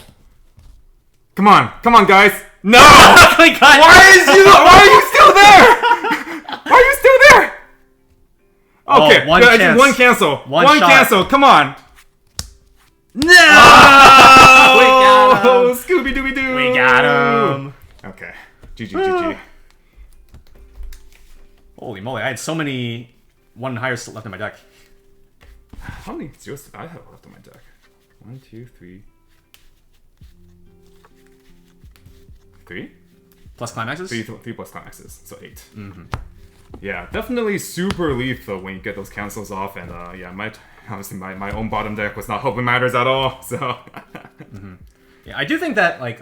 Come on, guys. No! Oh my god! Why are you still there? Why are you still there? Okay, one I chance. did one cancel. One One shot. cancel. Come on. No! We got him. Scooby Dooby Doo. We got him. Okay. GG. Holy moly, I had so many 1 and higher left in my deck. How many zeros did I have left on my deck? 1, 2, 3. 3? Plus climaxes? 3 plus climaxes, so 8. Yeah, definitely super lethal when you get those cancels off, and yeah, Obviously, my own bottom deck was not helping matters at all, so... Yeah, I do think that, like,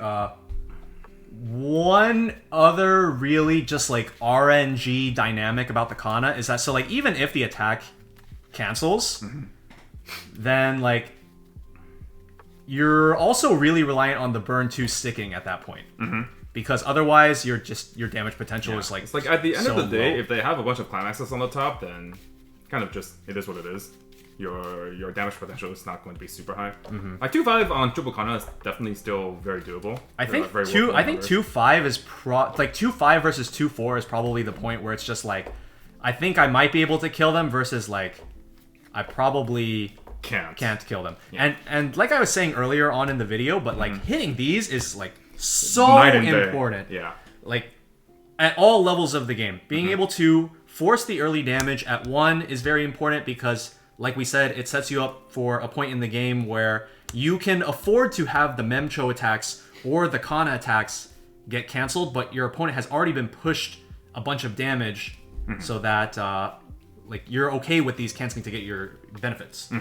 one other really just, like, RNG dynamic about the Kana is that, so, like, even if the attack cancels, then, like, you're also really reliant on the burn 2 sticking at that point. Because otherwise, your damage potential is, like, it's like, at the end of the day, low. if they have a bunch of climaxes on the top, then kind of just, it is what it is. Your damage potential is not going to be super high. Like 2-5 on triple Kana is definitely still very doable. I think 2-5 is like 2-5 versus 2-4 is probably the point where it's just like, I think I might be able to kill them versus like I probably can't kill them. Yeah. And like I was saying earlier on in the video, but like hitting these is like so important. Yeah. Like at all levels of the game, being able to force the early damage at 1 is very important because, like we said, it sets you up for a point in the game where you can afford to have the Memcho attacks or the Kana attacks get canceled, but your opponent has already been pushed a bunch of damage so that like you're okay with these canceling to get your benefits.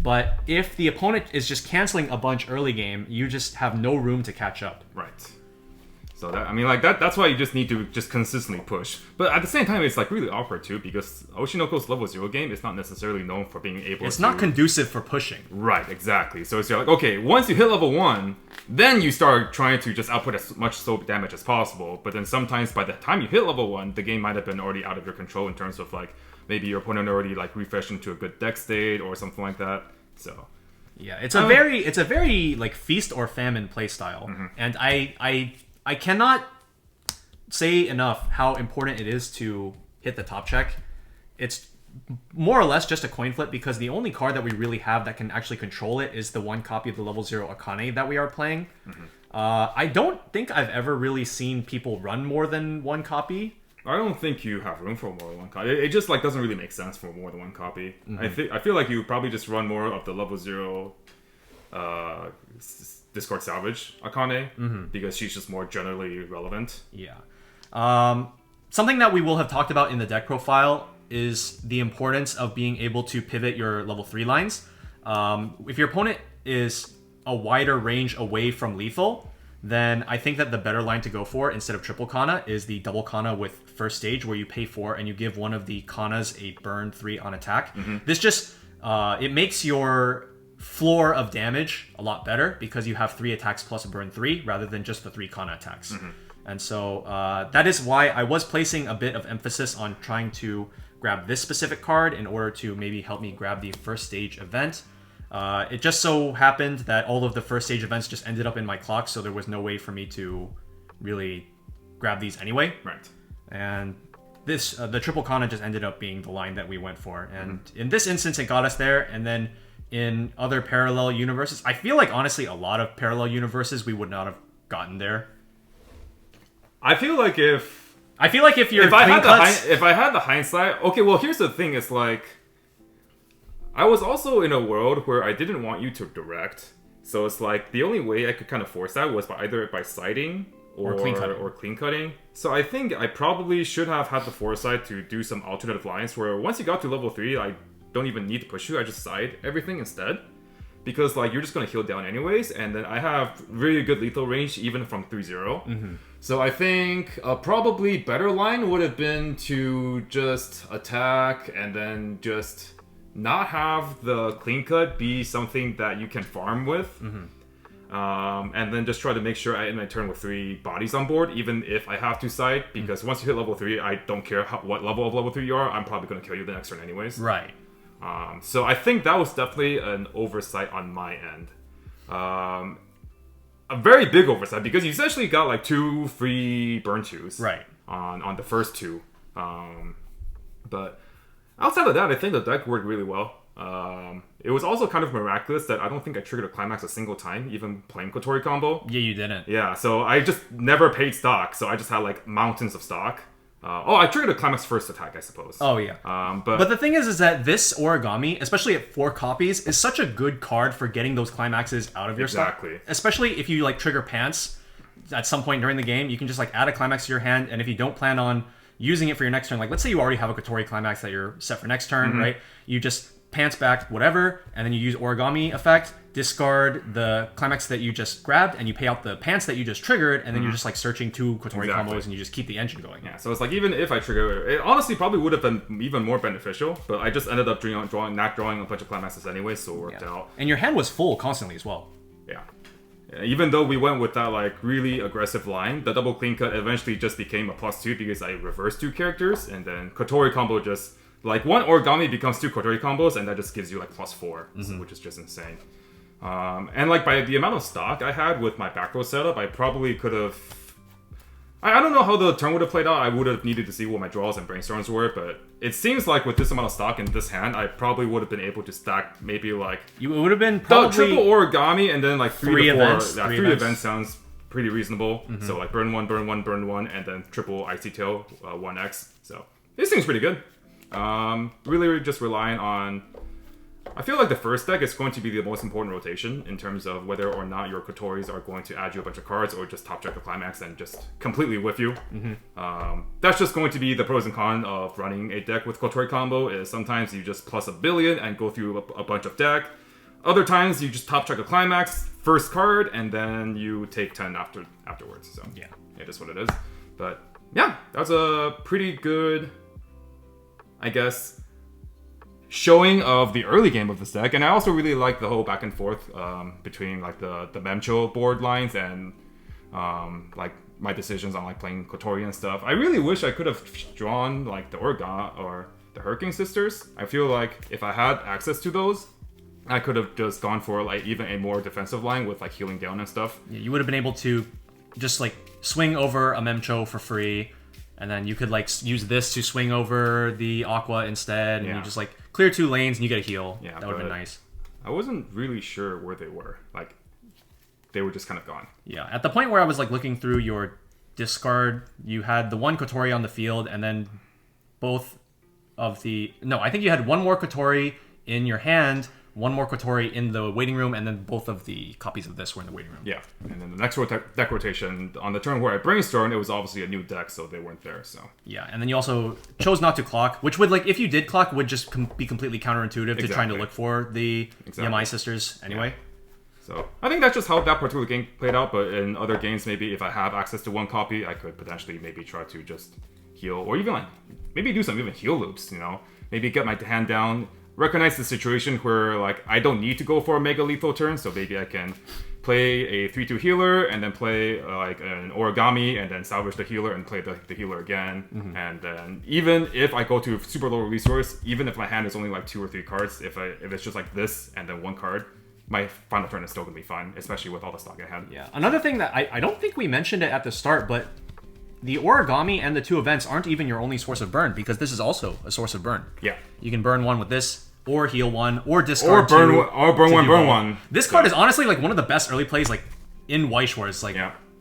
But if the opponent is just canceling a bunch early game, you just have no room to catch up. Right. So that, I mean, like that's why you just need to just consistently push. But at the same time, it's like really awkward too because Oshinoko's level 0 game is not necessarily known for being able. It's not conducive for pushing. Right, exactly. So it's like, okay, once you hit level 1, then you start trying to just output as much soap damage as possible. But then sometimes by the time you hit level 1, the game might have been already out of your control in terms of like maybe your opponent already like refreshed into a good deck state or something like that. So. Yeah, it's a very like feast or famine playstyle, and I cannot say enough how important it is to hit the top check. It's more or less just a coin flip because the only card that we really have that can actually control it is the 1 copy of the level 0 Akane that we are playing. I don't think I've ever really seen people run more than 1 copy. I don't think you have room for more than 1 copy. It just like doesn't really make sense for more than 1 copy. I feel like you probably just run more of the level 0 Discord Salvage Akane because she's just more generally relevant. Yeah. Something that we will have talked about in the deck profile is the importance of being able to pivot your level 3 lines. If your opponent is a wider range away from lethal, then I think that the better line to go for instead of triple Kana is the double Kana with first stage where you pay 4 and you give one of the Kanas a burn 3 on attack. This just it makes your floor of damage a lot better because you have 3 attacks plus a burn 3 rather than just the 3 Kana attacks. And so that is why I was placing a bit of emphasis on trying to grab this specific card in order to maybe help me grab the first stage event. It just so happened that all of the first stage events just ended up in my clock, so there was no way for me to really grab these anyway. Right. And this the triple Kana just ended up being the line that we went for. And in this instance, it got us there, and then in other parallel universes, I feel like honestly a lot of parallel universes we would not have gotten there. I feel like if I had the hindsight, okay, well here's the thing, it's like I was also in a world where I didn't want you to direct, so it's like the only way I could kind of force that was either by siding or clean cutting. So I think I probably should have had the foresight to do some alternative lines where once you got to level 3, I don't even need to push you, I just side everything instead. Because like you're just gonna heal down anyways, and then I have really good lethal range even from 3-0. So I think a probably better line would have been to just attack and then just not have the clean cut be something that you can farm with. And then just try to make sure I end my turn with 3 bodies on board, even if I have to side, because once you hit level 3, I don't care what level of level 3 you are, I'm probably going to kill you the next turn anyways. Right. So I think that was definitely an oversight on my end. A very big oversight, because you essentially got like 2 free burn 2s right. on the first 2. But outside of that, I think the deck worked really well. It was also kind of miraculous that I don't think I triggered a climax a single time, even playing Kotori combo. Yeah, you didn't. Yeah, so I just never paid stock, so I just had like mountains of stock. I triggered a climax first attack, I suppose. Oh, yeah. But the thing is that this Origami, especially at 4 copies, is such a good card for getting those climaxes out of your stock. Exactly. Especially if you like trigger pants at some point during the game, you can just like add a climax to your hand, and if you don't plan on using it for your next turn, like let's say you already have a Kotori climax that you're set for next turn, right? You just pants back, whatever, and then you use Origami effect, discard the climax that you just grabbed, and you pay out the pants that you just triggered, and then you're just like searching 2 Kotori combos, and you just keep the engine going. Yeah, so it's like even if I trigger it, honestly probably would have been even more beneficial, but I just ended up not drawing a bunch of climaxes anyway, so it worked out. And your hand was full constantly as well. Yeah. Even though we went with that like really aggressive line, the double clean cut eventually just became a +2 because I reversed 2 characters, and then Kotori combo just like 1 Origami becomes 2 Kotori combos, and that just gives you like +4, which is just insane. And like by the amount of stock I had with my back row setup, I probably could have. I don't know how the turn would have played out. I would have needed to see what my draws and brainstorms were, but it seems like with this amount of stock in this hand, I probably would have been able to stack maybe like... You would have been probably... triple Origami and then like 3 to 4... events. Yeah, 3 events sounds pretty reasonable. So like burn 1, burn 1, burn 1, and then triple Icy Tail 1x. So this seems pretty good. Really just relying on... I feel like the first deck is going to be the most important rotation in terms of whether or not your Kotoris are going to add you a bunch of cards or just top check the climax and just completely whiff you. That's just going to be the pros and cons of running a deck with Kotori combo. Is sometimes you just plus a billion and go through a bunch of deck. Other times you just top check a climax, first card, and then you take 10 afterwards. So yeah, it is what it is. But yeah, that's a pretty good, I guess, showing of the early game of this deck. And I also really like the whole back and forth between like the Memcho board lines and like my decisions on like playing Kotori and stuff. I really wish I could have drawn like the Orga or the Hurricane Sisters. I feel like if I had access to those, I could have just gone for like even a more defensive line with like healing down and stuff. Yeah, you would have been able to just like swing over a Memcho for free, and then you could like use this to swing over the Aqua instead, and you just like clear 2 lanes and you get a heal. Yeah, that would have been nice. I wasn't really sure where they were. Like, they were just kind of gone. Yeah, at the point where I was like looking through your discard, you had the 1 Kotori on the field, and then both of the... No, I think you had 1 more Kotori in your hand, 1 more Kotori in the waiting room, and then both of the copies of this were in the waiting room. Yeah, and then the next deck rotation, on the turn where I brainstormed, it was obviously a new deck, so they weren't there, so... Yeah, and then you also chose not to clock, which would, like, if you did clock, would just be completely counterintuitive to trying to look for the Yamai sisters anyway. Yeah. So, I think that's just how that particular game played out, but in other games, maybe if I have access to 1 copy, I could potentially maybe try to just heal, or even, like, maybe do some even heal loops, you know? Maybe get my hand down, recognize the situation where like I don't need to go for a mega lethal turn, so maybe I can play a 3/2 healer and then play like an Origami and then salvage the healer and play the healer again. And then even if I go to super low resource, even if my hand is only like 2 or 3 cards, if it's just like this and then 1 card, my final turn is still gonna be fine, especially with all the stock I had. Yeah. Another thing that I don't think we mentioned it at the start, but the Origami and the 2 events aren't even your only source of burn, because this is also a source of burn. Yeah. You can burn 1 with this, or heal 1, or discard 2. Or burn 1. This card is honestly like one of the best early plays like in Weiss Schwarz. Like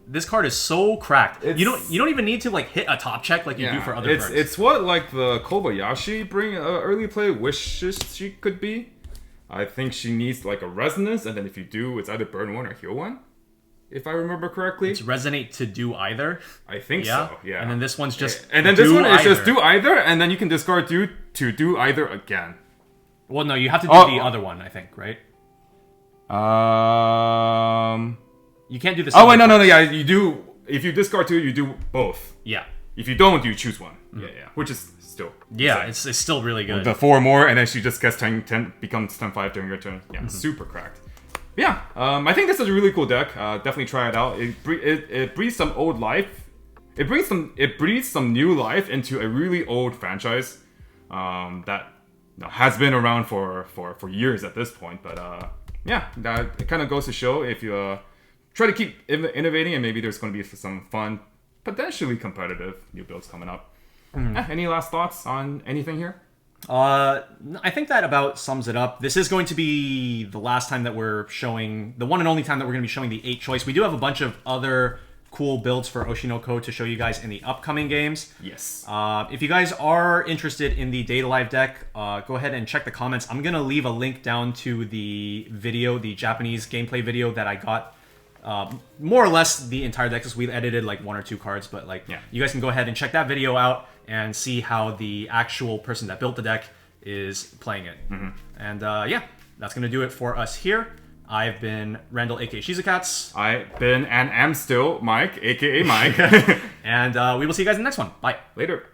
this card is so cracked. You don't even need to like hit a top check like you do for other cards. It's what like the Kobayashi early play wishes she could be. I think she needs like a resonance, and then if you do, it's either burn 1 or heal 1. If I remember correctly. It's resonate to do either. I think so, yeah. And then this one's just and then this one is just do either, and then you can discard 2 to do either again. Well, no, you have to do the other one, I think, right? You can't do this. Oh, wait, no, yeah, you do. If you discard 2, you do both. Yeah. If you don't, you choose 1. Yeah. Which is still... Yeah, it's still really good. The 4 more, and then she just gets 10 becomes 10-5 during your turn. Yeah, super cracked. Yeah, I think this is a really cool deck. Definitely try it out. It breathes some old life. It breathes some new life into a really old franchise that has been around for years at this point. But yeah, that it kind of goes to show if you try to keep innovating, and maybe there's going to be some fun, potentially competitive new builds coming up. Any last thoughts on anything here? I think that about sums it up. This is going to be the last time that we're showing, the one and only time that we're going to be showing the 8 choice. We do have a bunch of other cool builds for Oshi no Ko to show you guys in the upcoming games. Yes. If you guys are interested in the Data Live deck, go ahead and check the comments. I'm going to leave a link down to the video, the Japanese gameplay video that I got. More or less the entire deck, because we edited like 1 or 2 cards, but like you guys can go ahead and check that video out and see how the actual person that built the deck is playing it. And yeah, that's going to do it for us here. I've been Randall, aka Shizukatz. I've been and am still Mike, aka Mike. And we will see you guys in the next one. Bye. Later.